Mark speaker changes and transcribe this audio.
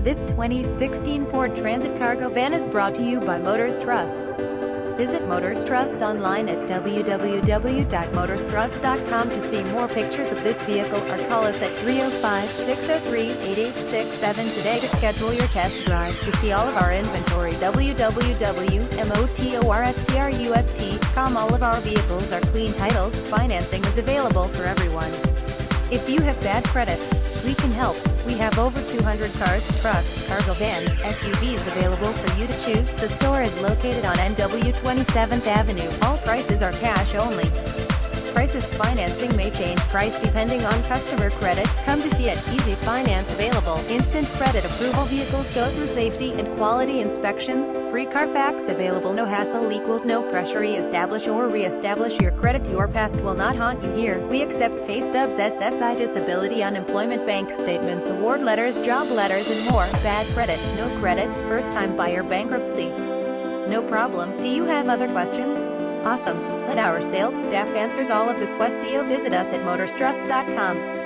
Speaker 1: This 2016 Ford Transit cargo van is brought to you by Motors Trust. Visit Motors Trust online at www.motorstrust.com to see more pictures of this vehicle or call us at 305-603-8867 today to schedule your test drive. To see all of our inventory, www.motorstrust.com. All of our vehicles are clean titles. Financing is available for everyone. If you have bad credit, we can help. We have over 200 cars, trucks, cargo vans, SUVs available for you to choose. The store is located on NW 27th Avenue. All prices are cash only. Prices financing may change price depending on customer credit. Come to see it. Easy finance available. Instant credit approval. Vehicles go through safety and quality inspections. Free Carfax available. No hassle equals no pressure. Establish or re-establish your credit. Your past will not haunt you here. We accept pay stubs, SSI, disability, unemployment, bank statements, award letters, job letters, and more. Bad credit, no credit, first-time buyer, bankruptcy. No problem. Do you have other questions? Awesome. Let our sales staff answers all of the questions. Visit us at motorstrust.com.